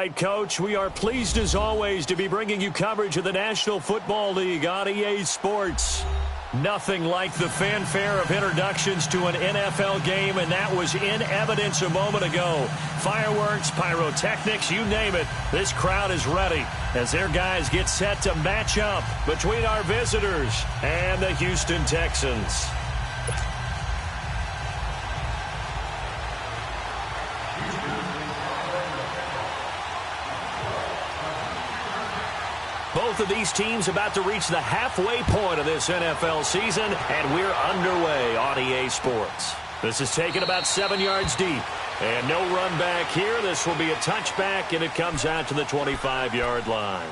right, Coach. We are pleased, as always, to be bringing you coverage of the National Football League on EA Sports. Nothing like the fanfare of introductions to an NFL game, and that was in evidence a moment ago. Fireworks, pyrotechnics, you name it. This crowd is ready as their guys get set to match up between our visitors and the Houston Texans. Both of these teams about to reach the halfway point of this NFL season, and we're underway on EA Sports. This is taken about 7 yards deep, and no run back here. This will be a touchback, and it comes out to the 25-yard line.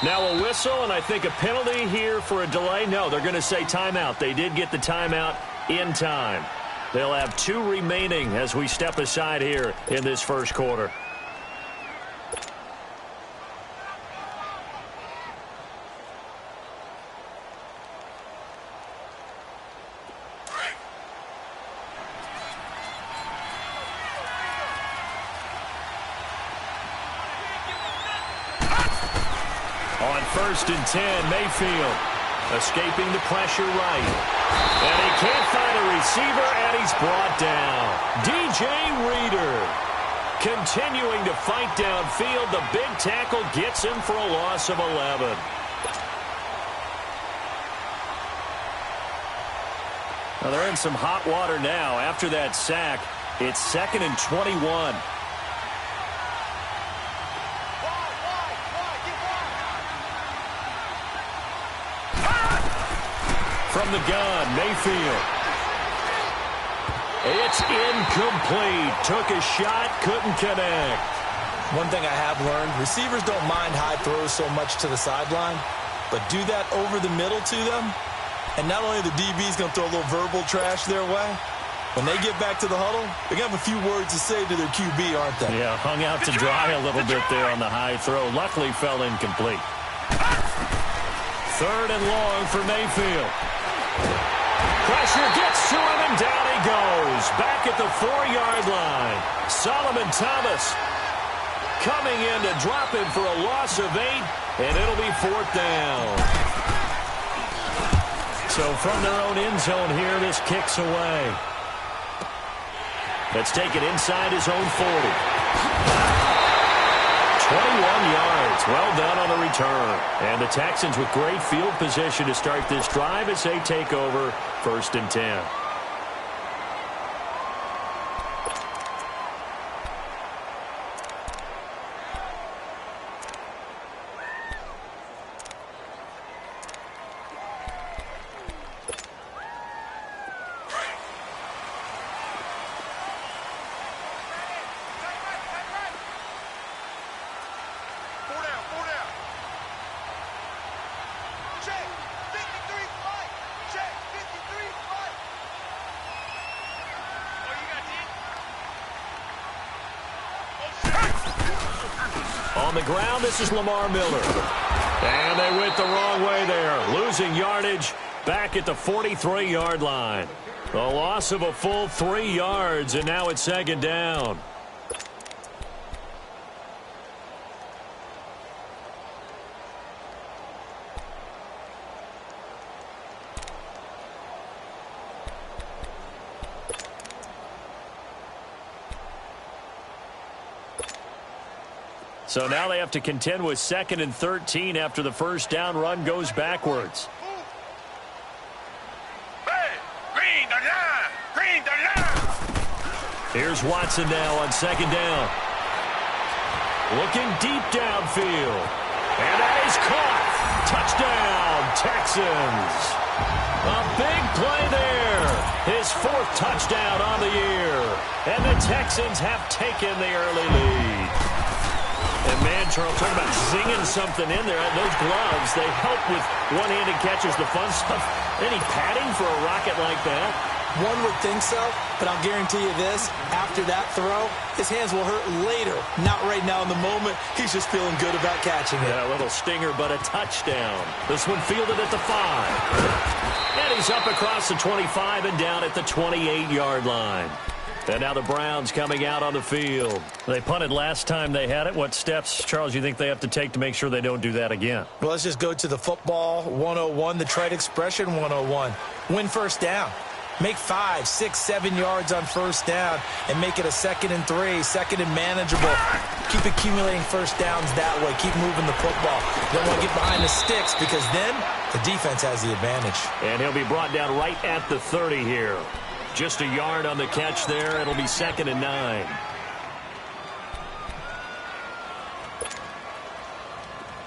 Now a whistle, and I think a penalty here for a delay. No, they're going to say timeout. They did get the timeout in time. They'll have 2 remaining as we step aside here in this first quarter. On 1st and 10, Mayfield escaping the pressure right. And he can't find a receiver, and he's brought down. DJ Reader continuing to fight downfield. The big tackle gets him for a loss of 11. Well, they're in some hot water now. After that sack, it's 2nd and 21. From the gun, Mayfield. It's incomplete. Took a shot, couldn't connect. One thing I have learned, receivers don't mind high throws so much to the sideline, but do that over the middle to them, and not only the DB's going to throw a little verbal trash their way, when they get back to the huddle, they're going to have a few words to say to their QB, aren't they? Yeah, hung out to dry a little bit there on the high throw. Luckily fell incomplete. 3rd and long for Mayfield. Pressure gets to him, and down he goes. Back at the 4-yard line. Solomon Thomas coming in to drop him for a loss of 8, and it'll be 4th down. So from their own end zone here, this kicks away. Let's take it inside his own 40. 21 yards. Well done on the return. And the Texans with great field position to start this drive as they take over 1st and 10. On the ground, this is Lamar Miller. And they went the wrong way there. Losing yardage back at the 43-yard line. A loss of a full 3 yards, and now it's 2nd down. So now they have to contend with 2nd and 13 after the first down run goes backwards. Here's Watson now on 2nd down. Looking deep downfield. And that is caught. Touchdown, Texans. A big play there. His 4th touchdown on the year. And the Texans have taken the early lead. And man, Charles, talking about zinging something in there. Those gloves, they help with one-handed catches, the fun stuff. Any padding for a rocket like that? One would think so, but I'll guarantee you this. After that throw, his hands will hurt later. Not right now in the moment. He's just feeling good about catching it. Yeah, a little stinger, but a touchdown. This one fielded at the 5. And he's up across the 25 and down at the 28-yard line. And now the Browns coming out on the field. They punted last time they had it. What steps, Charles, you think they have to take to make sure they don't do that again? Well, let's just go to the football 101, the trite expression 101. Win first down. Make 5, 6, 7 yards on first down and make it a 2nd and 3, 2nd and manageable. Keep accumulating first downs that way. Keep moving the football. You don't want to get behind the sticks because then the defense has the advantage. And he'll be brought down right at the 30 here. Just a yard on the catch there. It'll be 2nd and 9.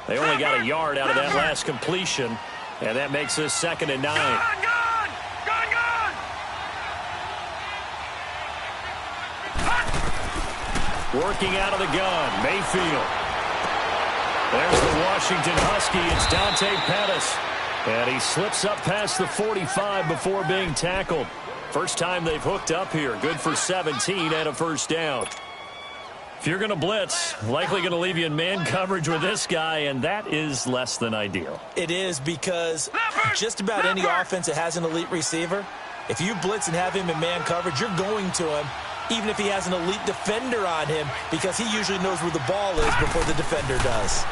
They only got a yard out of that last completion, and that makes this 2nd and 9. Working out of the gun, Mayfield. There's the Washington Husky. It's Dante Pettis. And he slips up past the 45 before being tackled. First time they've hooked up here. Good for 17 and a first down. If you're going to blitz, likely going to leave you in man coverage with this guy, and that is less than ideal. It is because just about any offense that has an elite receiver, if you blitz and have him in man coverage, you're going to him, even if he has an elite defender on him, because he usually knows where the ball is before the defender does.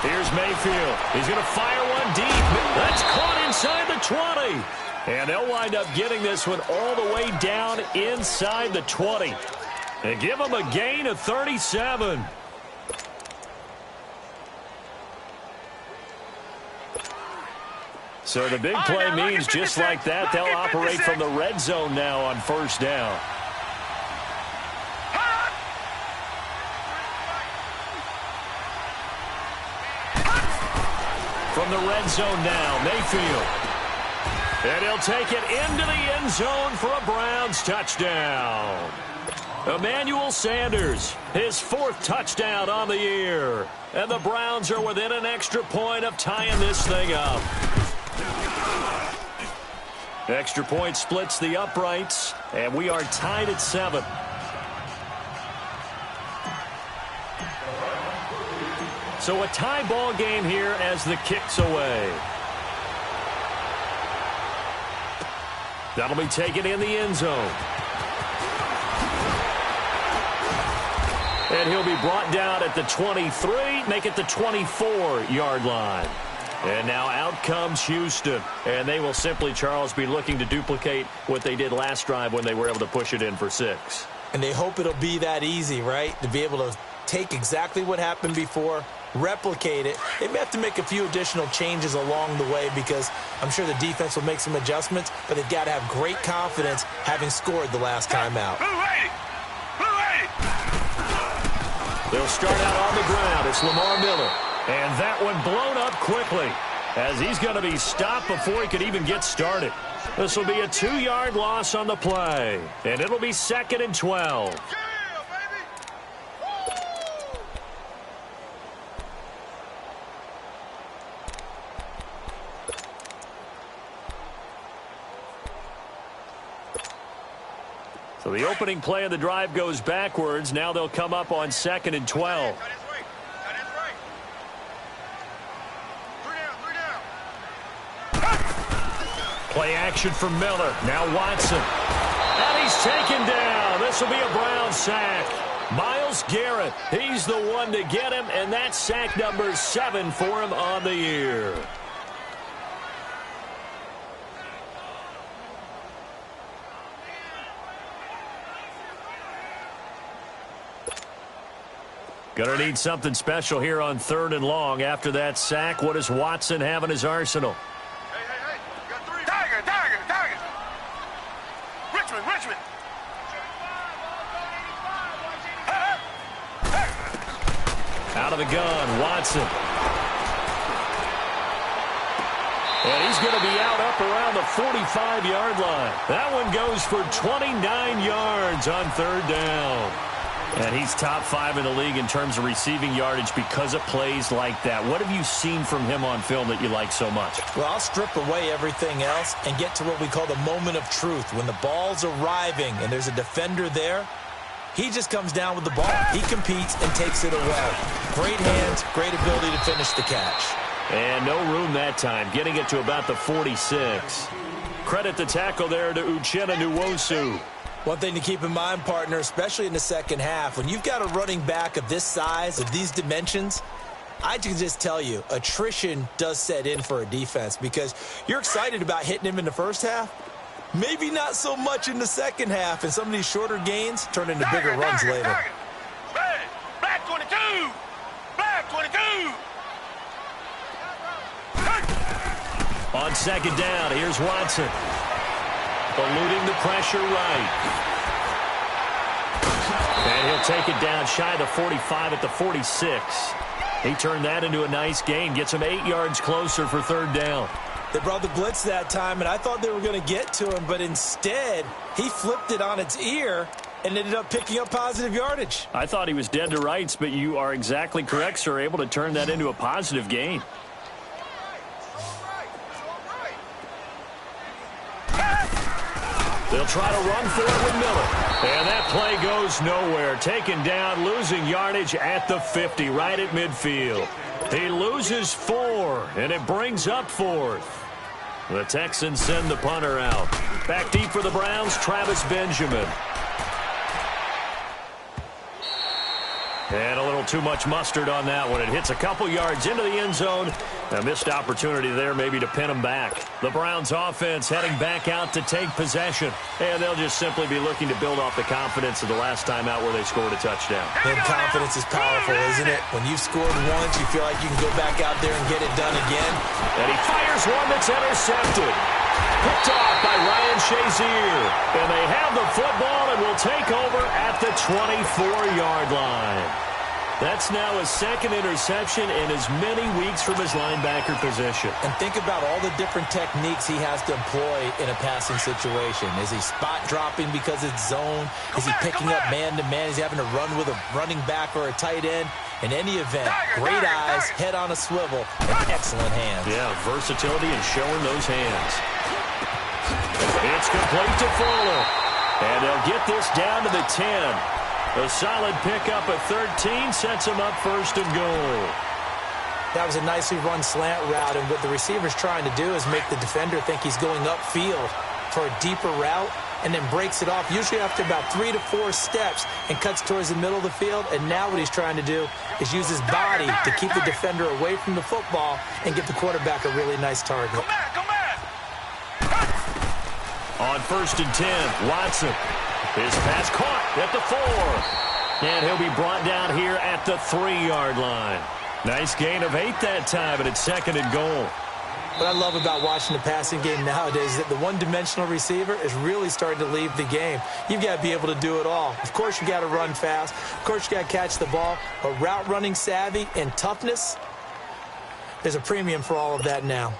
Here's Mayfield. He's going to fire one deep. That's caught inside the 20. And they'll wind up getting this one all the way down inside the 20. And give them a gain of 37. So the big play means just like that, they'll operate from the red zone now on first down. From the red zone now, Mayfield. And he'll take it into the end zone for a Browns touchdown. Emmanuel Sanders, his 4th touchdown on the year. And the Browns are within an extra point of tying this thing up. Extra point splits the uprights, and we are tied at 7. So a tie ball game here as the kick's away. That'll be taken in the end zone. And he'll be brought down at the 23, make it the 24-yard line. And now out comes Houston. And they will simply, Charles, be looking to duplicate what they did last drive when they were able to push it in for 6. And they hope it'll be that easy, right? To be able to take exactly what happened before, replicate it. They may have to make a few additional changes along the way because I'm sure the defense will make some adjustments, but they've got to have great confidence having scored the last time out. They'll start out on the ground. It's Lamar Miller. And that one blown up quickly as he's going to be stopped before he could even get started. This will be a 2-yard loss on the play. And it'll be 2nd and 12. So the opening play of the drive goes backwards. Now they'll come up on 2nd and 12. Play action for Miller. Now Watson. And he's taken down. This will be a Brown sack. Myles Garrett, he's the one to get him, and that's sack number 7 for him on the year. Going to need something special here on 3rd and long. After that sack, what does Watson have in his arsenal? Hey. Got 3. Tiger. Richmond. Out of the gun, Watson. And he's going to be out up around the 45-yard line. That one goes for 29 yards on third down. And he's top 5 in the league in terms of receiving yardage because of plays like that. What have you seen from him on film that you like so much? Well, I'll strip away everything else and get to what we call the moment of truth. When the ball's arriving and there's a defender there, he just comes down with the ball. He competes and takes it away. Great hands, great ability to finish the catch. And no room that time, getting it to about the 46. Credit the tackle there to Uchenna Nwosu. One thing to keep in mind, partner, especially in the second half, when you've got a running back of this size, of these dimensions, I can just tell you, attrition does set in for a defense because you're excited about hitting him in the first half. Maybe not so much in the second half, and some of these shorter gains turn into bigger runs later. Black 22! Black 22! On second down, here's Watson. Eluding the pressure right. And he'll take it down shy of the 45 at the 46. He turned that into a nice gain. Gets him 8 yards closer for third down. They brought the blitz that time, and I thought they were going to get to him, but instead, he flipped it on its ear and ended up picking up positive yardage. I thought he was dead to rights, but you are exactly correct, sir. Able to turn that into a positive gain. They'll try to run for it with Miller. And that play goes nowhere. Taken down, losing yardage at the 50, right at midfield. He loses 4, and it brings up 4th. The Texans send the punter out. Back deep for the Browns, Travis Benjamin. And a little too much mustard on that one. It hits a couple yards into the end zone. A missed opportunity there maybe to pin him back. The Browns offense heading back out to take possession. And they'll just simply be looking to build off the confidence of the last time out where they scored a touchdown. And confidence is powerful, isn't it? When you've scored once, you feel like you can go back out there and get it done again. And he fires one that's intercepted. Picked off by Ryan Shazier. And they have the football and will take over at the 24-yard line. That's now his second interception in as many weeks from his linebacker position. And think about all the different techniques he has to employ in a passing situation. Is he spot dropping because it's zone? Is he picking up man-to-man? Is he having to run with a running back or a tight end? In any event, great eyes, head on a swivel, and excellent hands. Yeah, versatility and showing those hands. It's complete to Fuller. And they'll get this down to the 10. A solid pickup of 13 sets him up first and goal. That was a nicely run slant route, and what the receiver's trying to do is make the defender think he's going upfield for a deeper route and then breaks it off, usually after about 3 to 4 steps, and cuts towards the middle of the field. And now what he's trying to do is use his body to keep the defender away from the football and get the quarterback a really nice target. Come back! On first and 10, Watson. His pass caught at the 4. And he'll be brought down here at the 3-yard line. Nice gain of 8 that time, but it's second and goal. What I love about watching the passing game nowadays is that the one-dimensional receiver is really starting to leave the game. You've got to be able to do it all. Of course, you got to run fast. Of course, you got to catch the ball. But route running savvy and toughness, there's a premium for all of that now.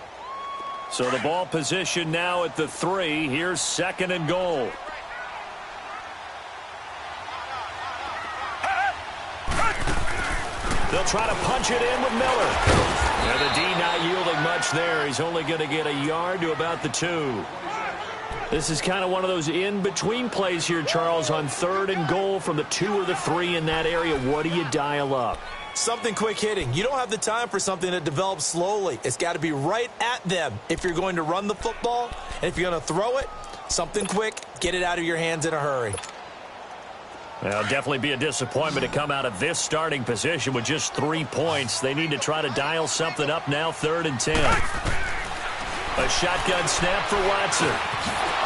So the ball position now at the 3. Here's second and goal. They'll try to punch it in with Miller. And the D not yielding much there. He's only going to get a yard to about the 2. This is kind of one of those in-between plays here, Charles, on third and goal from the 2 or the 3 in that area. What do you dial up? Something quick hitting. You don't have the time for something that develops slowly. It's got to be right at them if you're going to run the football. And if you're going to throw it, something quick, get it out of your hands in a hurry. Well, definitely be a disappointment to come out of this starting position with just 3 points. They need to try to dial something up now, third and 10. A shotgun snap for Watson.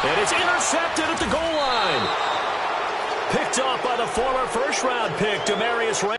And it's intercepted at the goal line. Picked off by the former first-round pick, Demarius Randall.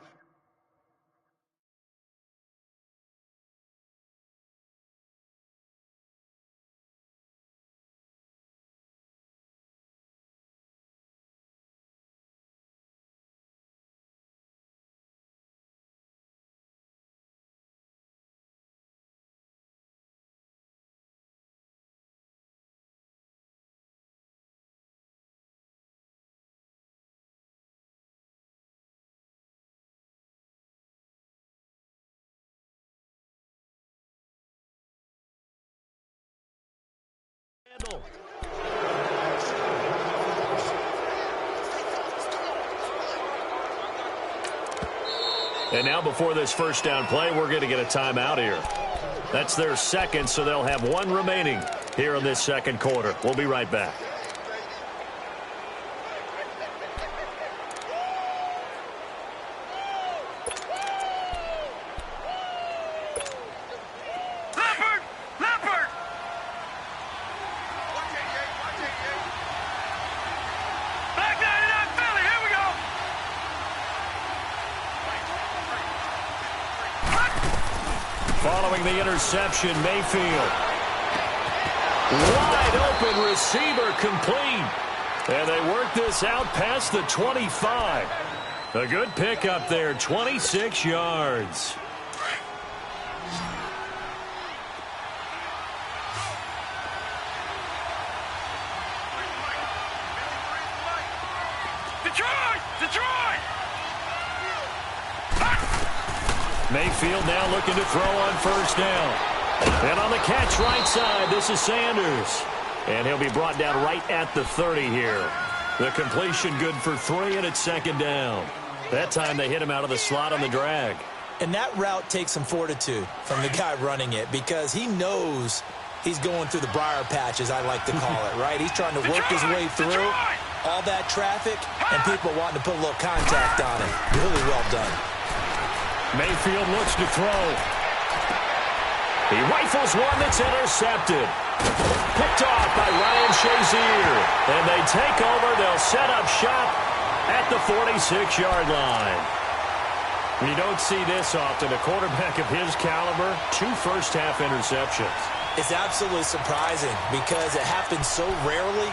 middle. And now before this first down play, we're going to get a timeout here. That's their second, so they'll have one remaining here in this second quarter. We'll be right back. Following the interception, Mayfield. Wide open receiver complete. And they work this out past the 25. A good pickup there, 26 yards. Detroit! Mayfield now looking to throw on first down. And on the catch right side, this is Sanders. And he'll be brought down right at the 30 here. The completion good for 3, and it's second down. That time they hit him out of the slot on the drag. And that route takes some fortitude from the guy running it because he knows he's going through the briar patch, as I like to call it, right? He's trying to work his way through all that traffic and people wanting to put a little contact on him. Really well done. Mayfield looks to throw. He rifles one that's intercepted. Picked off by Ryan Shazier. And they take over. They'll set up shop at the 46-yard line. You don't see this often. A quarterback of his caliber, 2 first-half interceptions. It's absolutely surprising because it happens so rarely.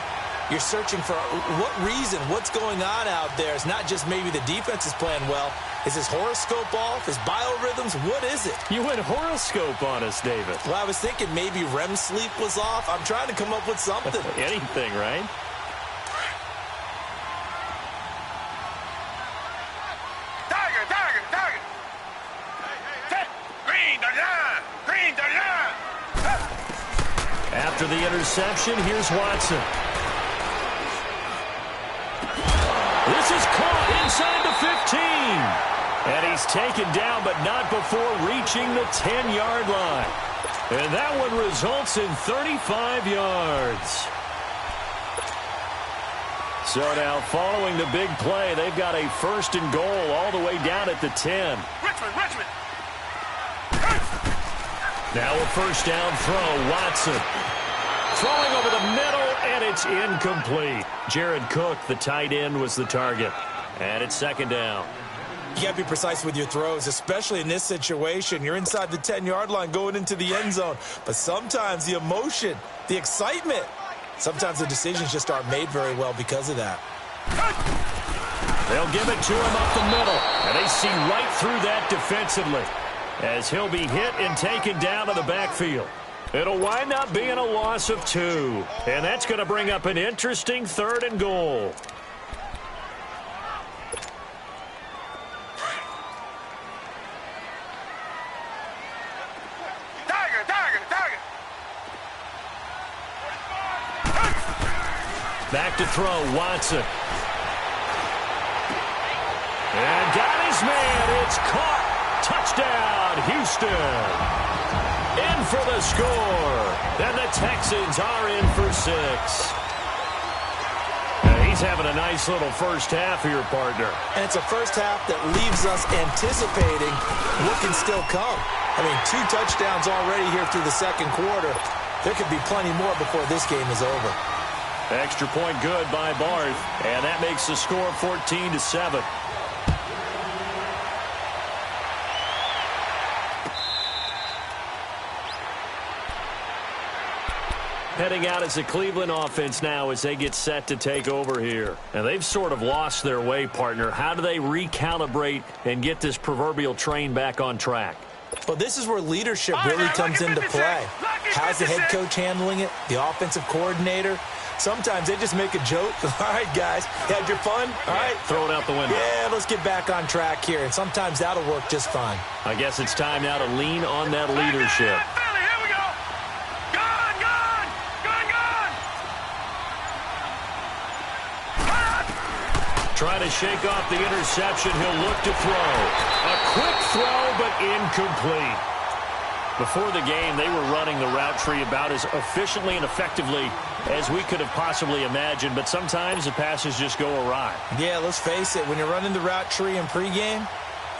You're searching for what reason, what's going on out there. It's not just maybe the defense is playing well. Is his horoscope off? His biorhythms? What is it? You went horoscope on us, David. Well, I was thinking maybe REM sleep was off. I'm trying to come up with something. Anything, right? Tiger! Green to the line! After the interception, here's Watson. This is caught inside the 15. And he's taken down, but not before reaching the 10-yard line. And that one results in 35 yards. So now, following the big play, they've got a first and goal all the way down at the 10. Richmond! Now a first down throw, Watson. Throwing over the middle, and it's incomplete. Jared Cook, the tight end, was the target. And it's second down. You got to be precise with your throws, especially in this situation. You're inside the 10-yard line going into the end zone. But sometimes the emotion, the excitement, sometimes the decisions just aren't made very well because of that. They'll give it to him up the middle. And they see right through that defensively as he'll be hit and taken down to the backfield. It'll wind up being a loss of 2. And that's going to bring up an interesting third and goal. Back to throw, Watson. And got his man. It's caught. Touchdown, Houston. In for the score. And the Texans are in for 6. He's having a nice little first half here, partner. And it's a first half that leaves us anticipating what can still come. I mean, 2 touchdowns already here through the second quarter. There could be plenty more before this game is over. Extra point good by Barth, and that makes the score 14-7. Heading out as the Cleveland offense now as they get set to take over here. And they've sort of lost their way, partner. How do they recalibrate and get this proverbial train back on track? Well, this is where leadership really comes into play. How's the head coach handling it? The offensive coordinator? Sometimes they just make a joke. All right, guys, had your fun? All right. Throw it out the window. Yeah, let's get back on track here. And sometimes that'll work just fine. I guess it's time now to lean on that leadership. trying to shake off the interception. He'll look to throw. A quick throw, but incomplete. Before the game, they were running the route tree about as efficiently and effectively as we could have possibly imagined, but sometimes the passes just go awry. Yeah, let's face it. When you're running the route tree in pregame,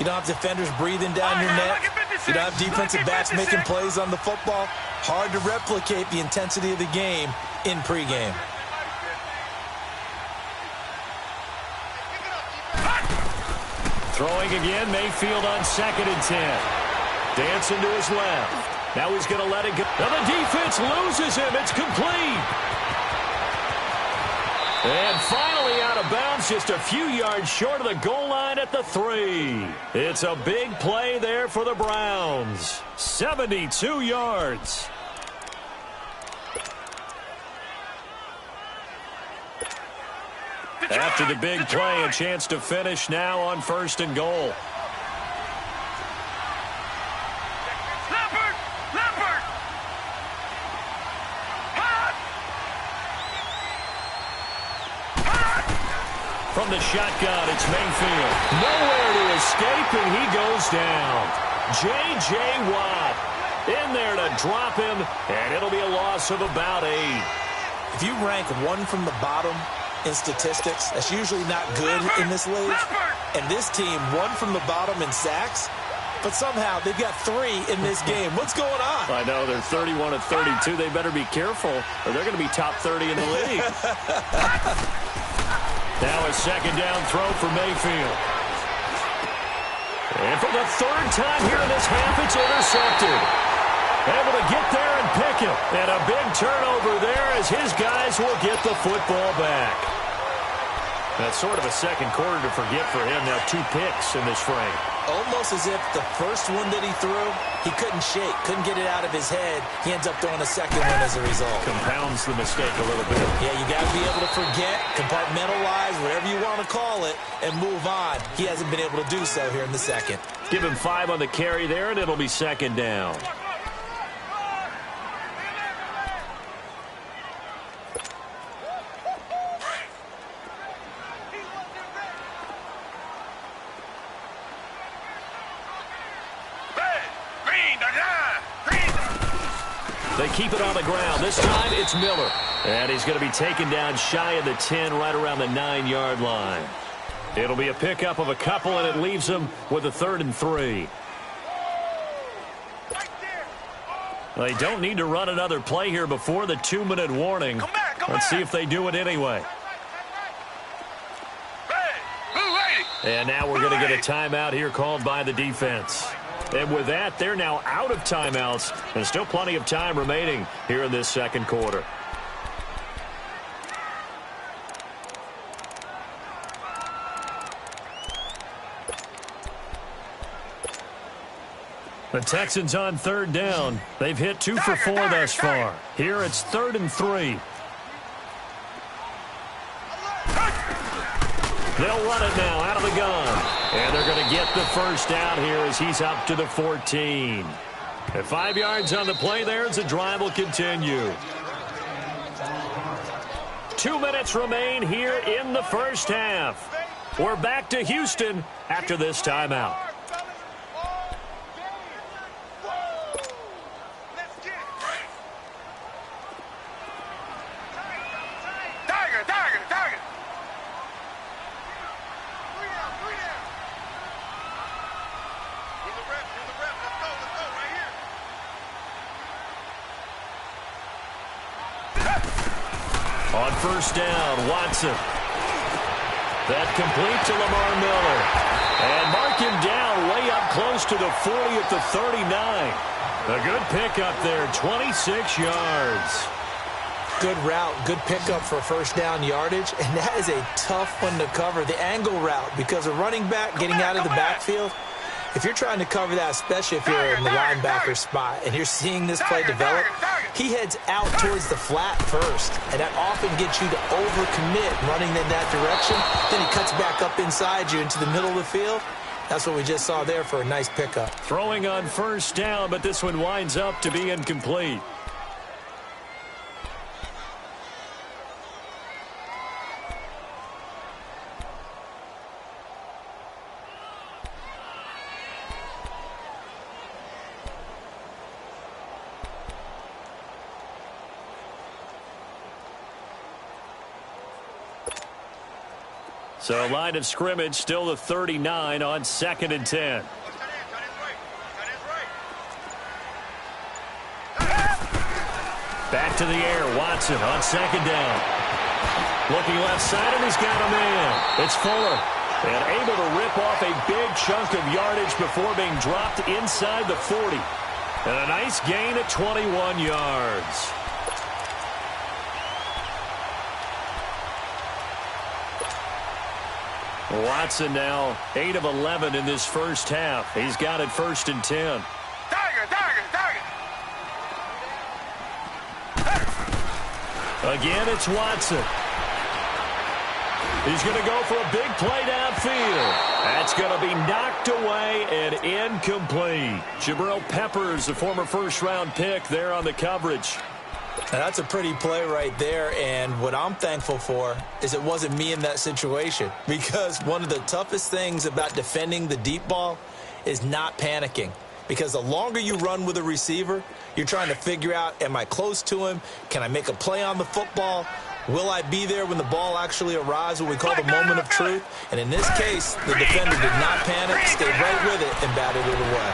you don't have defenders breathing down your neck. You don't have defensive backs making plays on the football. Hard to replicate the intensity of the game in pregame. Throwing again, Mayfield on 2nd and 10. Dancing to his left. Now he's going to let it go. Now the defense loses him. It's complete. And finally out of bounds, just a few yards short of the goal line at the 3. It's a big play there for the Browns. 72 yards. After the big play, a chance to finish now on 1st and goal. From the shotgun, it's Mayfield. Nowhere to escape, and he goes down. J.J. Watt in there to drop him, and it'll be a loss of about 8. If you rank one from the bottom in statistics, that's usually not good in this league. And this team, one from the bottom in sacks, but somehow they've got 3 in this game. What's going on? I know, they're 31 of 32. They better be careful, or they're going to be top 30 in the league. Now a 2nd down throw for Mayfield. And for the 3rd time here in this half, it's intercepted. Able to get there and pick it. And a big turnover there as his guys will get the football back. That's sort of a second quarter to forget for him. Now 2 picks in this frame. Almost as if the first one that he threw, he couldn't shake, couldn't get it out of his head. He ends up throwing a second one as a result. Compounds the mistake a little bit. Yeah, you got to be able to forget, compartmentalize, whatever you want to call it, and move on. He hasn't been able to do so here in the second. Give him 5 on the carry there, and it'll be 2nd down. They keep it on the ground. This time it's Miller. And he's going to be taken down shy of the 10, right around the 9-yard line. It'll be a pickup of a couple, and it leaves them with a 3rd and 3. They don't need to run another play here before the 2-minute warning. Let's see if they do it anyway. And now we're going to get a timeout here called by the defense. And with that, they're now out of timeouts, and still plenty of time remaining here in this second quarter. The Texans on 3rd down. They've hit 2 for 4 thus far. Here it's 3rd and 3. They'll run it now out of the gun. And they're going to get the first down here as he's up to the 14. At 5 yards on the play there as the drive will continue. 2 minutes remain here in the first half. We're back to Houston after this timeout. On 1st down, Watson. That complete to Lamar Miller. And mark him down way up close to the 40 at the 39. A good pickup there, 26 yards. Good route, good pickup for 1st down yardage, and that is a tough one to cover. The angle route, because a running back getting out of the backfield, if you're trying to cover that, especially if you're in the linebacker spot and you're seeing this play develop, he heads out towards the flat first, and that often gets you to overcommit running in that direction. Then he cuts back up inside you into the middle of the field. That's what we just saw there for a nice pickup. Throwing on 1st down, but this one winds up to be incomplete. So line of scrimmage still the 39 on 2nd and 10. Back to the air. Watson on 2nd down. Looking left side, and he's got a man. It's Fuller. And able to rip off a big chunk of yardage before being dropped inside the 40. And a nice gain at 21 yards. Watson now 8 of 11 in this first half. He's got it 1st and 10. Again, it's Watson. He's going to go for a big play downfield. That's going to be knocked away and incomplete. Jabril Peppers, the former first-round pick, there on the coverage. And that's a pretty play right there, and what I'm thankful for is it wasn't me in that situation, because one of the toughest things about defending the deep ball is not panicking, because the longer you run with a receiver, you're trying to figure out, am I close to him? Can I make a play on the football? Will I be there when the ball actually arrives, what we call the moment of truth? And in this case, the defender did not panic, stayed right with it, and batted it away.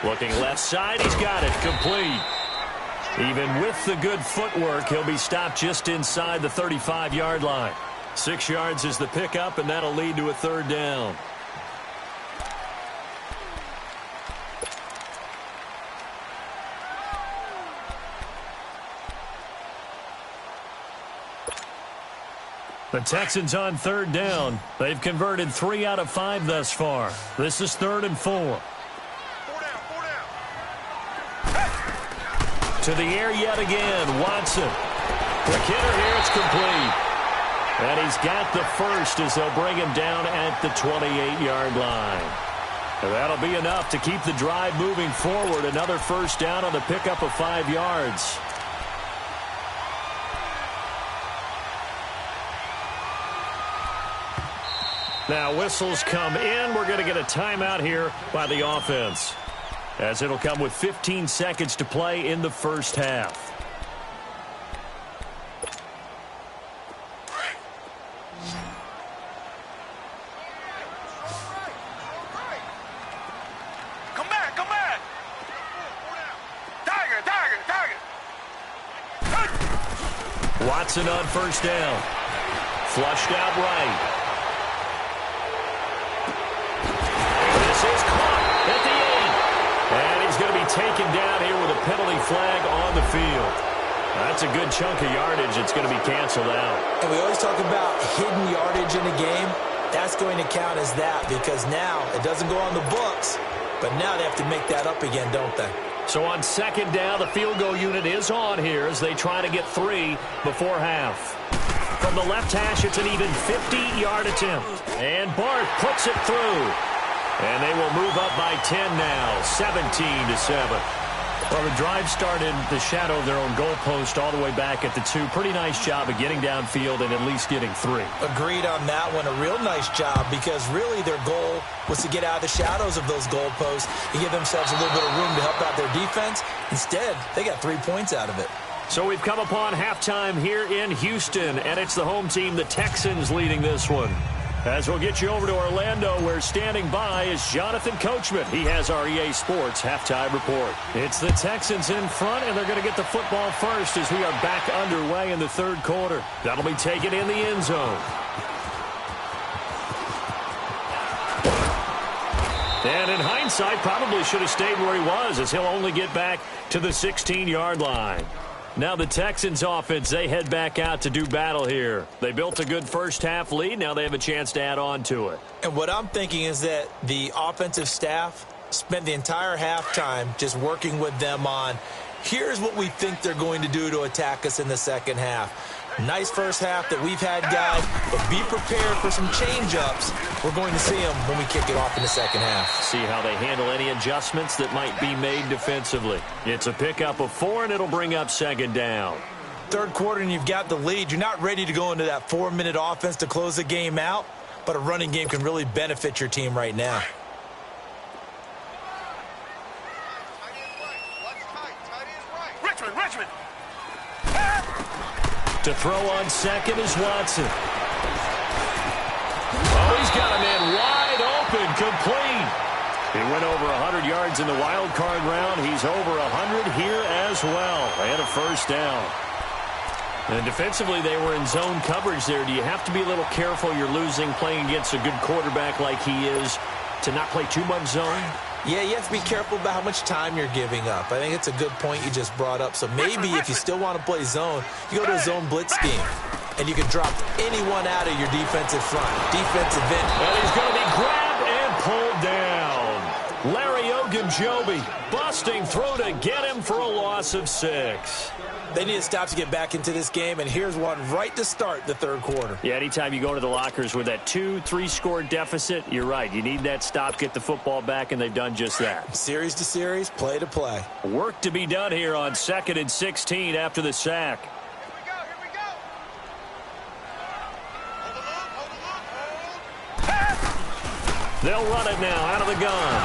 Looking left side, he's got it, complete. Even with the good footwork, he'll be stopped just inside the 35-yard line. 6 yards is the pickup, and that'll lead to a 3rd down. The Texans on 3rd down. They've converted 3 out of 5 thus far. This is 3rd and 4. To the air yet again, Watson. The kidder here, it's complete. And he's got the first as they'll bring him down at the 28-yard line. And that'll be enough to keep the drive moving forward. Another first down on the pickup of 5 yards. Now whistles come in. We're going to get a timeout here by the offense, as it'll come with 15 seconds to play in the first half. Come back. Tiger. Watson on first down. Flushed out right. Is caught at the 8. And he's going to be taken down here with a penalty flag on the field. That's a good chunk of yardage. It's going to be canceled out. And we always talk about hidden yardage in a game. That's going to count as that, because now it doesn't go on the books, but now they have to make that up again, don't they? So on 2nd down, the field goal unit is on here as they try to get 3 before half. From the left hash, it's an even 50-yard attempt. And Bart puts it through. And they will move up by 10 now, 17-7. Well, the drive started the shadow of their own goalpost all the way back at the 2. Pretty nice job of getting downfield and at least getting 3. Agreed on that one. A real nice job, because really their goal was to get out of the shadows of those goalposts and give themselves a little bit of room to help out their defense. Instead, they got 3 points out of it. So we've come upon halftime here in Houston, and it's the home team, the Texans, leading this one. As we'll get you over to Orlando, where standing by is Jonathan Coachman. He has our EA Sports halftime report. It's the Texans in front, and they're going to get the football first as we are back underway in the 3rd quarter. That'll be taken in the end zone. And in hindsight, probably should have stayed where he was, as he'll only get back to the 16-yard line. Now the Texans offense, they head back out to do battle here. They built a good first half lead. Now they have a chance to add on to it. And what I'm thinking is that the offensive staff spent the entire halftime just working with them on, here's what we think they're going to do to attack us in the second half. Nice first half that we've had, guys, but be prepared for some change-ups. We're going to see them when we kick it off in the second half. See how they handle any adjustments that might be made defensively. It's a pickup of 4, and it'll bring up 2nd down. 3rd quarter, and you've got the lead. You're not ready to go into that 4-minute offense to close the game out, but a running game can really benefit your team right now. Richmond. To throw on second is Watson. Oh, he's got a man wide open, complete. He went over 100 yards in the wild card round. He's over 100 here as well. And a first down. And defensively, they were in zone coverage there. Do you have to be a little careful? You're losing playing against a good quarterback like he is to not play too much zone? Yeah, you have to be careful about how much time you're giving up. I think it's a good point you just brought up. So maybe if you still want to play zone, you go to a zone blitz scheme. And you can drop anyone out of your defensive front. Defensive end. And he's going to be grabbed and pulled down. Larry Ogunjobi busting through to get him for a loss of 6. They need to stop to get back into this game, and here's one right to start the third quarter. Yeah, anytime you go to the lockers with that 2-3 score deficit, you're right. You need that stop, get the football back, and they've done just that. Series to series, play to play. Work to be done here on 2nd and 16 after the sack. They'll run it now out of the gun.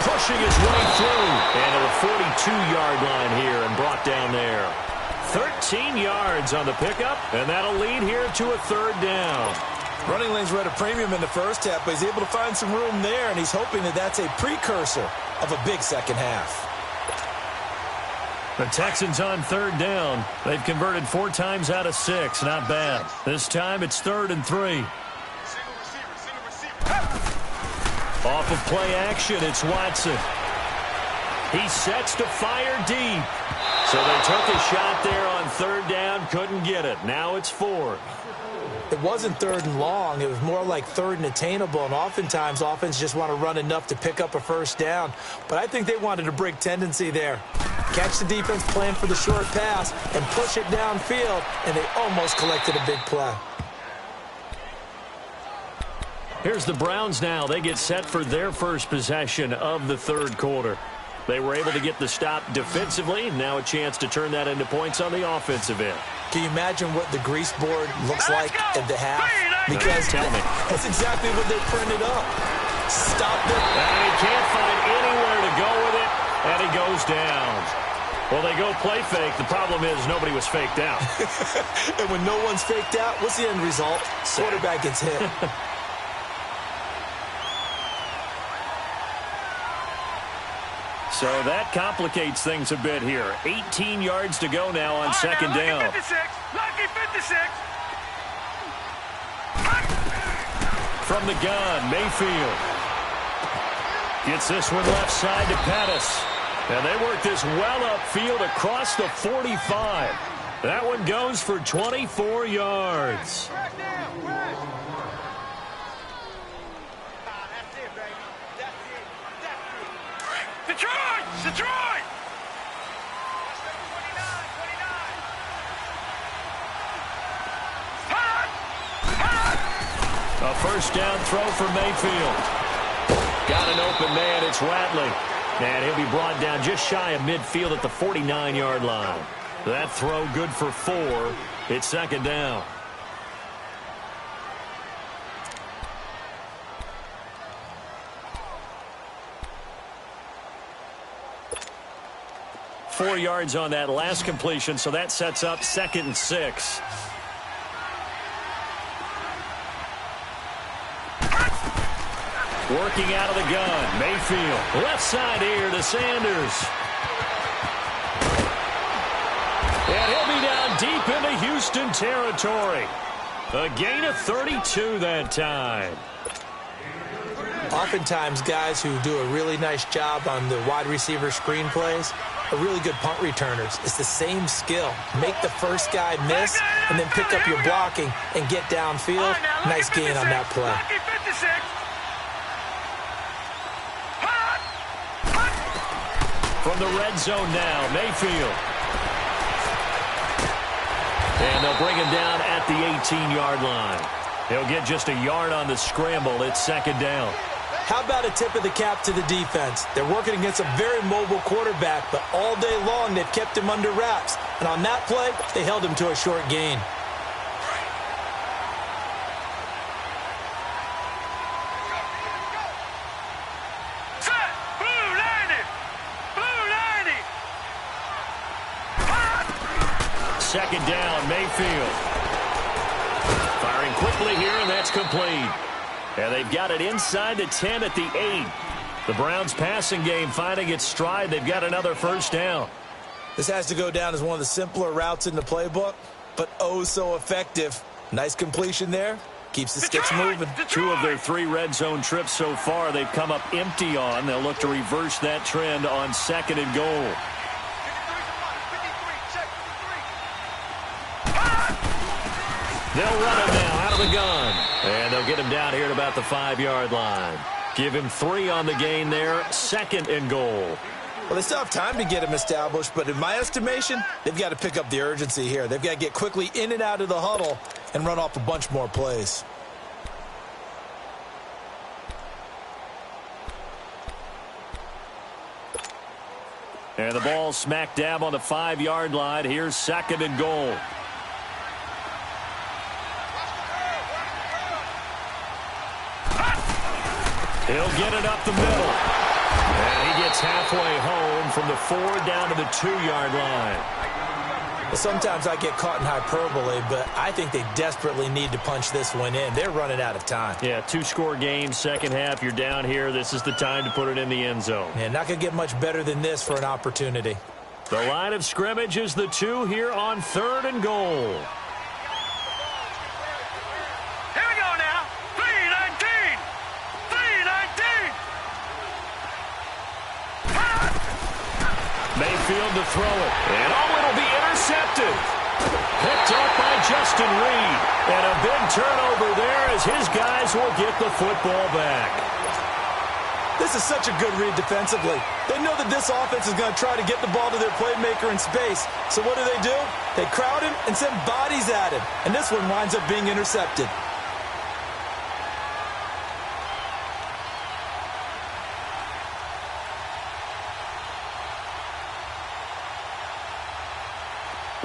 Pushing his way through. And to the 42-yard line here and brought down there. 13 yards on the pickup, and that'll lead here to a third down. Running lanes were at a premium in the first half, but he's able to find some room there, and he's hoping that that's a precursor of a big second half. The Texans on third down. They've converted 4 times out of 6. Not bad. This time it's 3rd and 3. Off of play action, it's Watson. He sets to fire deep. So they took a shot there on third down, couldn't get it. Now it's 4th. It wasn't 3rd and long. It was more like 3rd and attainable, and oftentimes offense just want to run enough to pick up a first down. But I think they wanted a break tendency there. Catch the defense plan for the short pass and push it downfield, and they almost collected a big play. Here's the Browns now. They get set for their first possession of the third quarter. They were able to get the stop defensively. Now a chance to turn that into points on the offensive end. Can you imagine what the grease board looks like at the half? Because tell me. That's exactly what they printed up. Stop it. And he can't find anywhere to go with it, and he goes down. Well, they go play fake. The problem is nobody was faked out. And when no one's faked out, what's the end result? Quarterback gets hit. So that complicates things a bit here. 18 yards to go now on second down. Lucky 56. From the gun, Mayfield gets this one left side to Pettis. And they work this well upfield across the 45. That one goes for 24 yards. Detroit! A first down throw for Mayfield. Got an open man, it's Ratley. And he'll be brought down just shy of midfield at the 49-yard line. That throw good for 4. It's second down. Four yards on that last completion, so that sets up 2nd and 6. Working out of the gun, Mayfield. Left side here to Sanders. And he'll be down deep into Houston territory. A gain of 32 that time. Oftentimes, guys who do a really nice job on the wide receiver screen plays are really good punt returners. It's the same skill. Make the first guy miss and then pick up your blocking and get downfield. Nice gain on that play. From the red zone now, Mayfield. And they'll bring him down at the 18-yard line. He'll get just a yard on the scramble. It's second down. How about a tip of the cap to the defense? They're working against a very mobile quarterback, but all day long they've kept him under wraps. And on that play, they held him to a short gain. Second down, Mayfield. Firing quickly here, and that's complete. And they've got it inside the 10 at the 8. The Browns' passing game finding its stride. They've got another first down. This has to go down as one of the simpler routes in the playbook, but oh so effective. Nice completion there. Keeps the sticks moving. 2 of their 3 red zone trips so far they've come up empty on. They'll look to reverse that trend on 2nd and goal. They'll run him now out of the gun. And they'll get him down here at about the 5-yard line. Give him 3 on the gain there. 2nd and goal. Well, they still have time to get him established, but in my estimation, they've got to pick up the urgency here. They've got to get quickly in and out of the huddle and run off a bunch more plays. And the ball smack dab on the 5-yard line. Here's 2nd and goal. He'll get it up the middle. And he gets halfway home from the 4 down to the 2-yard line. Well, sometimes I get caught in hyperbole, but I think they desperately need to punch this one in. They're running out of time. Yeah, 2-score game, second half. You're down here. This is the time to put it in the end zone. Yeah, not going to get much better than this for an opportunity. The line of scrimmage is the 2 here on 3rd and goal. Here we go now. 3-19. 3-19. Mayfield to throw it. And it'll be intercepted. Picked up by Justin Reed. And a big turnover there as his guys will get the football back. This is such a good read defensively. They know that this offense is going to try to get the ball to their playmaker in space. So what do? They crowd him and send bodies at him. And this one winds up being intercepted.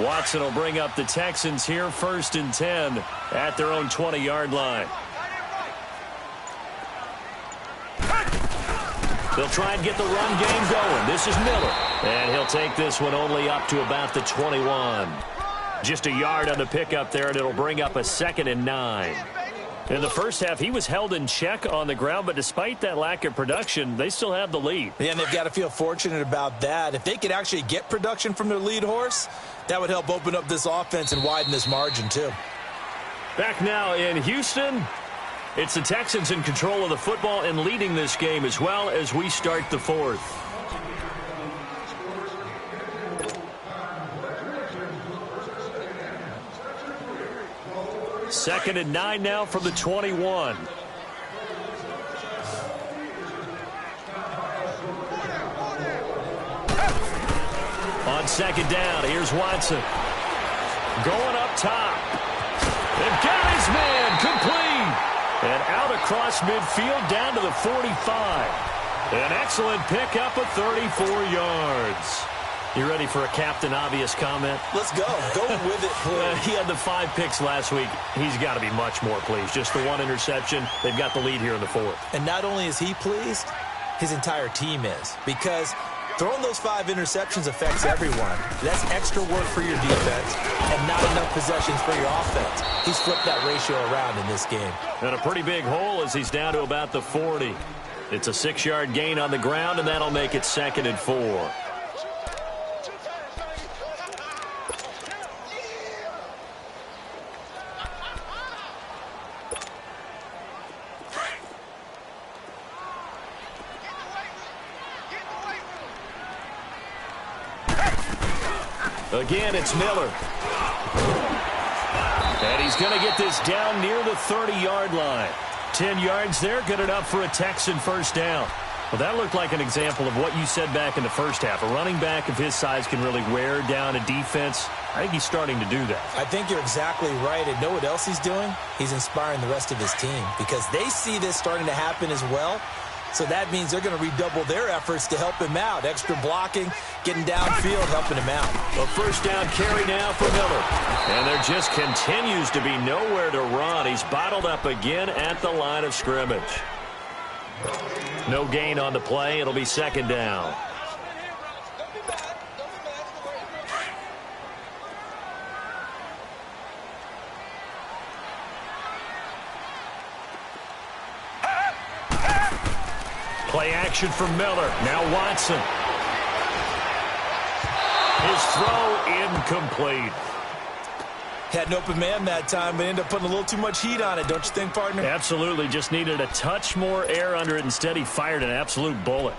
Watson will bring up the Texans here, 1st and 10 at their own 20-yard line. They'll try and get the run game going. This is Miller. And he'll take this one only up to about the 21. Just a yard on the pickup there, and it'll bring up a 2nd and 9. In the first half, he was held in check on the ground, but despite that lack of production, they still have the lead. Yeah, and they've got to feel fortunate about that. If they could actually get production from their lead horse, that would help open up this offense and widen this margin, too. Back now in Houston, it's the Texans in control of the football and leading this game as well as we start the 4th. Second and 9 now from the 21. On 2nd down, here's Watson. Going up top. They've got his man complete. And out across midfield down to the 45. An excellent pickup of 34 yards. You ready for a Captain Obvious comment? Let's go. Go with it, please. He had the 5 picks last week. He's got to be much more pleased. Just the 1 interception. They've got the lead here in the 4th. And not only is he pleased, his entire team is. Because throwing those 5 interceptions affects everyone. That's extra work for your defense and not enough possessions for your offense. He's flipped that ratio around in this game. And a pretty big hole as he's down to about the 40. It's a 6-yard gain on the ground, and that'll make it 2nd and 4. Again, it's Miller. And he's going to get this down near the 30-yard line. 10 yards there, good enough for a Texan first down. Well, that looked like an example of what you said back in the first half. A running back of his size can really wear down a defense. I think he's starting to do that. I think you're exactly right. And know what else he's doing? He's inspiring the rest of his team because they see this starting to happen as well. So that means they're going to redouble their efforts to help him out. Extra blocking, getting downfield, helping him out. A first down carry now for Miller. And there just continues to be nowhere to run. He's bottled up again at the line of scrimmage. No gain on the play. It'll be 2nd down. Play action from Miller. Now Watson. His throw incomplete. Had an open man that time, but ended up putting a little too much heat on it, don't you think, partner? Absolutely. Just needed a touch more air under it. Instead, he fired an absolute bullet.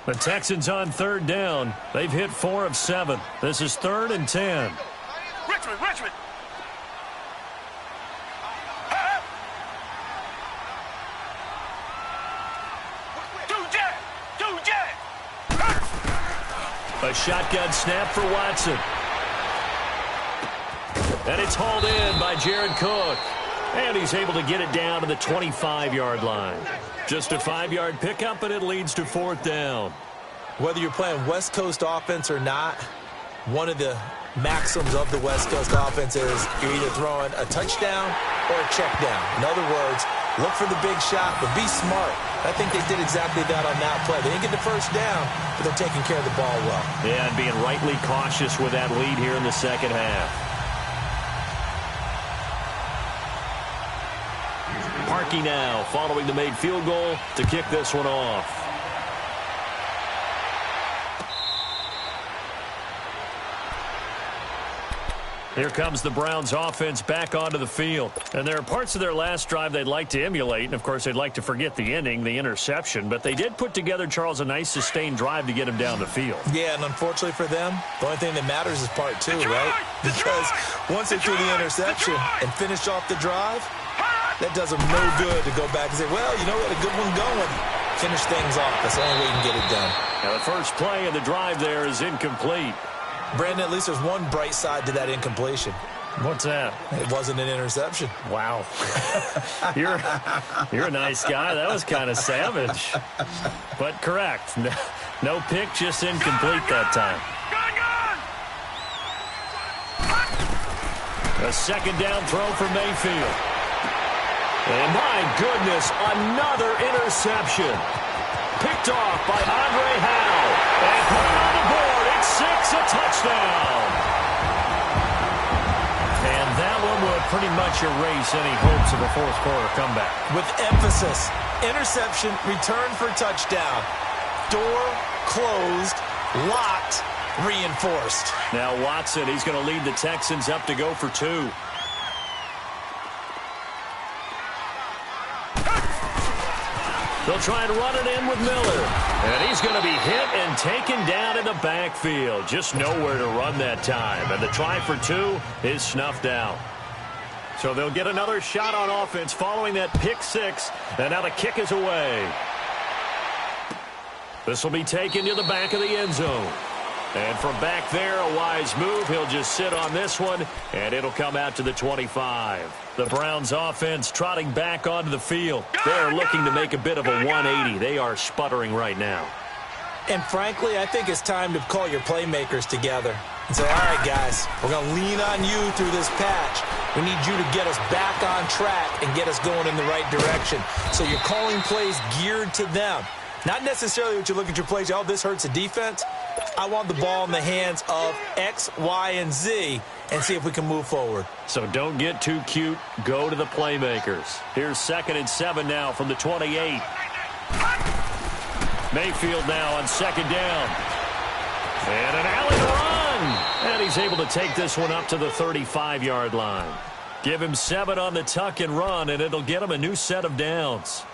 The Texans on 3rd down. They've hit 4 of 7. This is 3rd and 10. Richmond. Two jet. A shotgun snap for Watson. And it's hauled in by Jared Cook. And he's able to get it down to the 25-yard line. Just a 5-yard pickup, and it leads to 4th down. Whether you're playing West Coast offense or not, one of the maxims of the West Coast offense is you're either throwing a touchdown or a check down. In other words, look for the big shot, but be smart. I think they did exactly that on that play. They didn't get the first down, but they're taking care of the ball well. Yeah, and being rightly cautious with that lead here in the second half. Parkey now following the made field goal to kick this one off. Here comes the Browns offense back onto the field. And there are parts of their last drive they'd like to emulate. And, of course, they'd like to forget the ending, the interception. But they did put together, Charles, a nice sustained drive to get him down the field. Yeah, and unfortunately for them, the only thing that matters is part 2, right? Because once they threw the interception and finished off the drive, that does them no good to go back and say, well, you know, we had a good one going. Finish things off. That's the only way you can get it done. Now, the first play of the drive there is incomplete. Brandon, at least there's one bright side to that incompletion. What's that? It wasn't an interception. Wow. You're a nice guy. That was kind of savage. But correct. No pick, just incomplete that time. A second down throw for Mayfield. And my goodness, another interception. Picked off by Andre Howe. And put it on the board. It's 6, a touchdown. And that one would pretty much erase any hopes of a fourth quarter comeback. With emphasis, interception, return for touchdown. Door closed, locked, reinforced. Now Watson, he's going to lead the Texans up to go for 2. They'll try and run it in with Miller. And he's going to be hit and taken down in the backfield. Just nowhere to run that time. And the try for 2 is snuffed out. So they'll get another shot on offense following that pick 6. And now the kick is away. This will be taken to the back of the end zone. And from back there, a wise move. He'll just sit on this one, and it'll come out to the 25. The Browns offense trotting back onto the field. They're looking to make a bit of a 180. They are sputtering right now. And frankly, I think it's time to call your playmakers together and say, all right, guys, we're going to lean on you through this patch. We need you to get us back on track and get us going in the right direction. So you're calling plays geared to them. Not necessarily what you look at your plays, oh, this hurts the defense. I want the ball in the hands of X, Y, and Z and see if we can move forward. So don't get too cute. Go to the playmakers. Here's 2nd and 7 now from the 28. Mayfield now on 2nd down. And an alley run. And he's able to take this one up to the 35-yard line. Give him 7 on the tuck and run, and it'll get him a new set of downs.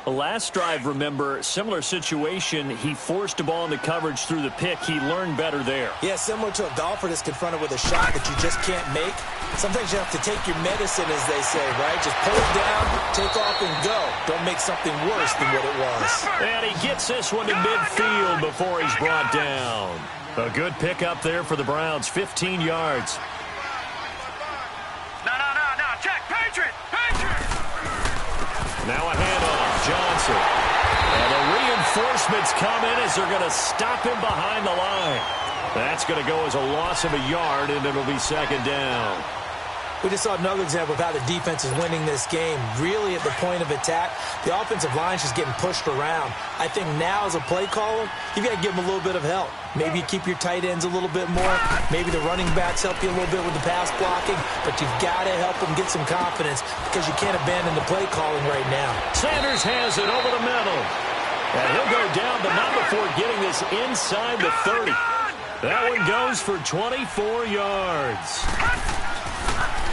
The last drive, remember, similar situation. He forced a ball into coverage through the pick. He learned better there. Yeah, similar to a golfer that's confronted with a shot that you just can't make. Sometimes you have to take your medicine, as they say, right? Just pull it down, take off, and go. Don't make something worse than what it was. And he gets this one to midfield before he's brought down. A good pickup there for the Browns, 15 yards. No. Check. Patriot. Now a handoff. Johnson. And the reinforcements come in as they're going to stop him behind the line. That's going to go as a loss of a yard, and it'll be 2nd down. We just saw another example of how the defense is winning this game. Really at the point of attack, the offensive line's just getting pushed around. I think now as a play caller, you've got to give them a little bit of help. Maybe you keep your tight ends a little bit more. Maybe the running backs help you a little bit with the pass blocking. But you've got to help them get some confidence because you can't abandon the play calling right now. Sanders has it over the middle. And he'll go down, but not before getting this inside the 30. That one goes for 24 yards.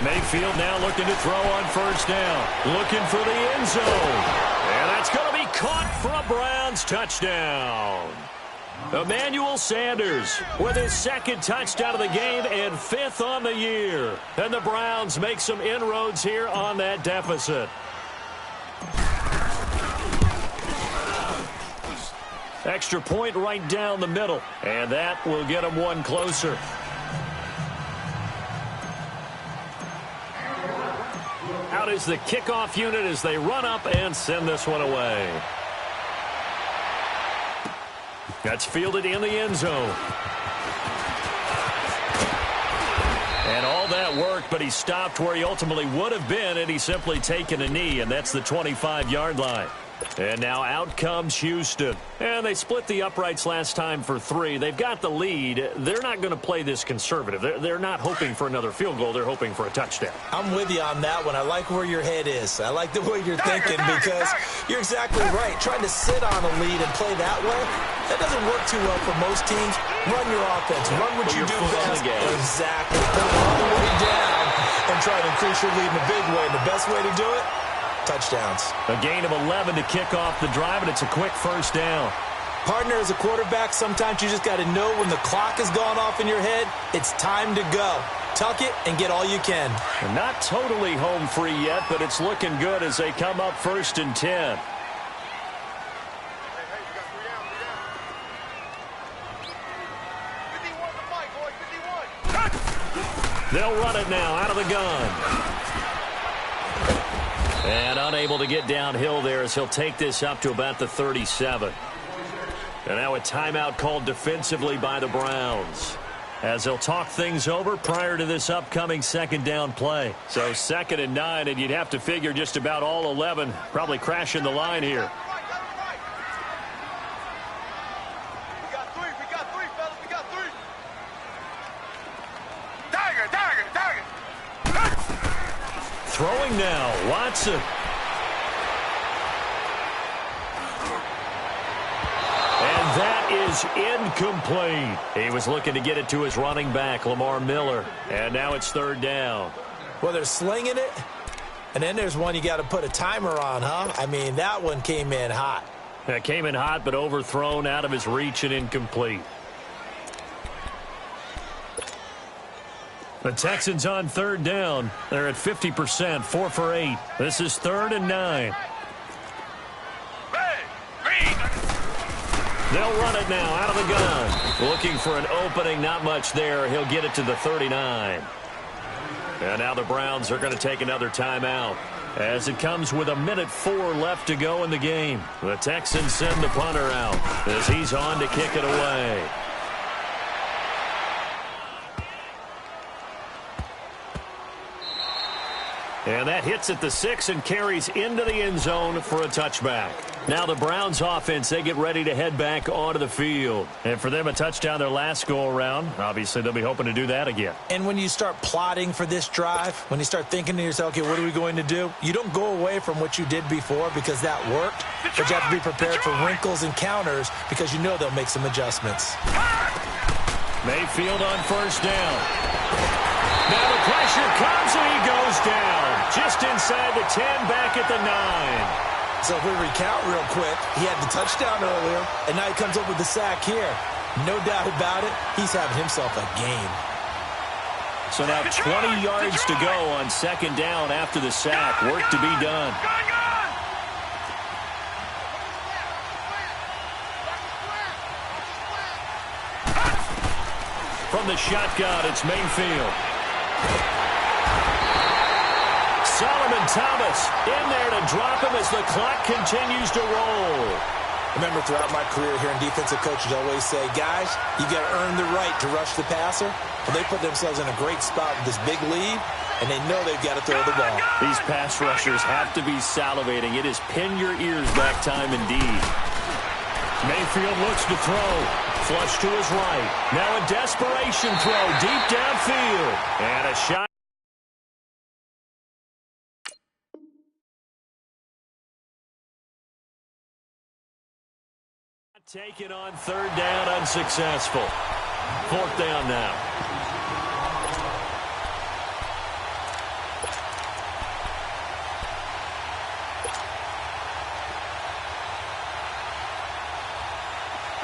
Mayfield now looking to throw on first down. Looking for the end zone. And that's going to be caught for a Browns touchdown. Emmanuel Sanders with his second touchdown of the game and 5th on the year. And the Browns make some inroads here on that deficit. Extra point right down the middle. And that will get them one closer. Out is the kickoff unit as they run up and send this one away. That's fielded in the end zone. And all that worked, but he stopped where he ultimately would have been, and he's simply taken a knee, and that's the 25-yard line. And now out comes Houston. And they split the uprights last time for 3. They've got the lead. They're not going to play this conservative. They're not hoping for another field goal. They're hoping for a touchdown. I'm with you on that one. I like where your head is. I like the way you're thinking because you're exactly right. Trying to sit on a lead and play that way, that doesn't work too well for most teams. Run your offense. Run what you do best. Exactly. Put it all the way down and try to increase your lead in a big way. And the best way to do it, touchdowns. A gain of 11 to kick off the drive, and it's a quick first down. Partner, as a quarterback, sometimes you just got to know when the clock has gone off in your head, it's time to go. Tuck it and get all you can. And not totally home free yet, but it's looking good as they come up 1st and 10. They'll run it now out of the gun. And unable to get downhill there as he'll take this up to about the 37. And now a timeout called defensively by the Browns as they'll talk things over prior to this upcoming second down play. So 2nd and 9, and you'd have to figure just about all 11 probably crashing the line here. Throwing now, Watson. And that is incomplete. He was looking to get it to his running back, Lamar Miller. And now it's 3rd down. Well, they're slinging it. And then there's one you got to put a timer on, huh? I mean, that one came in hot. It came in hot, but overthrown, out of his reach, and incomplete. The Texans on 3rd down. They're at 50%, 4 for 8. This is 3rd and 9. They'll run it now out of the gun. Looking for an opening, not much there. He'll get it to the 39. And now the Browns are going to take another timeout as it comes with 1:04 left to go in the game. The Texans send the punter out as he's on to kick it away. And that hits at the 6 and carries into the end zone for a touchback. Now the Browns offense, they get ready to head back onto the field. And for them, a touchdown their last go-around. Obviously, they'll be hoping to do that again. And when you start plotting for this drive, when you start thinking to yourself, okay, what are we going to do? You don't go away from what you did before because that worked. But you have to be prepared for wrinkles and counters because you know they'll make some adjustments. Mayfield on first down. Now the pressure comes and he goes down. Just inside the 10, back at the 9. So if we recount real quick, he had the touchdown earlier, and now he comes up with the sack here. No doubt about it, he's having himself a game. So now 20 yards to go on 2nd down after the sack. Work to be done. From the shotgun, it's Mayfield. Solomon Thomas in there to drop him as the clock continues to roll. Remember, throughout my career here in defensive coaches always say, guys, you got to earn the right to rush the passer. Well, they put themselves in a great spot with this big lead. and they know they've got to throw the ball. These pass rushers have to be salivating. It is pin your ears back time indeed. Mayfield looks to throw. Flush to his right. Now a desperation throw deep downfield. And a shot. Taken on third down, unsuccessful. Fourth down now.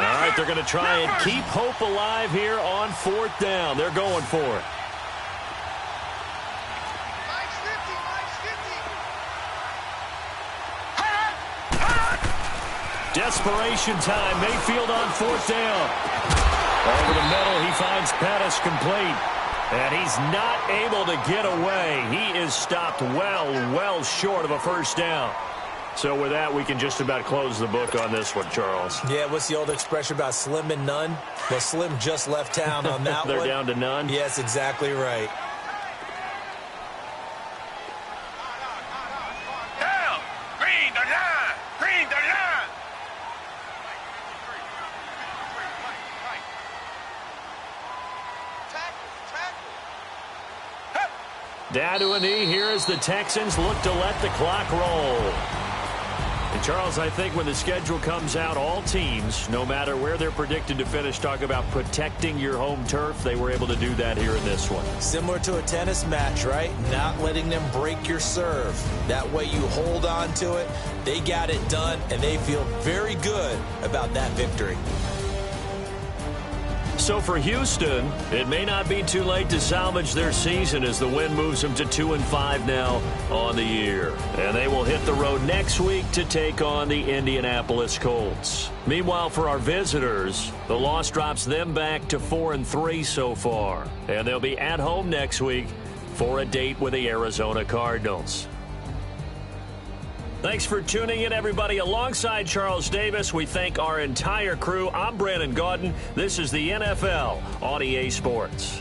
All right, they're going to try and keep hope alive here on fourth down. They're going for it. Desperation time. Mayfield on fourth down. Over the middle, he finds Pettis complete. And he's not able to get away. He is stopped well short of a first down. So with that, we can just about close the book on this one, Charles. Yeah, what's the old expression about slim and none? Well, Slim just left town on that They're one. down to none? Yes, exactly right. Down. Green the line. Green the line. Down to a knee here as the Texans look to let the clock roll. And Charles, I think when the schedule comes out, all teams, no matter where they're predicted to finish, talk about protecting your home turf. They were able to do that here in this one. Similar to a tennis match, right? Not letting them break your serve. That way you hold on to it. They got it done, and they feel very good about that victory. So for Houston, it may not be too late to salvage their season as the win moves them to 2-5 now on the year. And they will hit the road next week to take on the Indianapolis Colts. Meanwhile, for our visitors, the loss drops them back to 4-3 so far. And they'll be at home next week for a date with the Arizona Cardinals. Thanks for tuning in, everybody. Alongside Charles Davis, we thank our entire crew. I'm Brandon Gaudin. This is the NFL on EA Sports.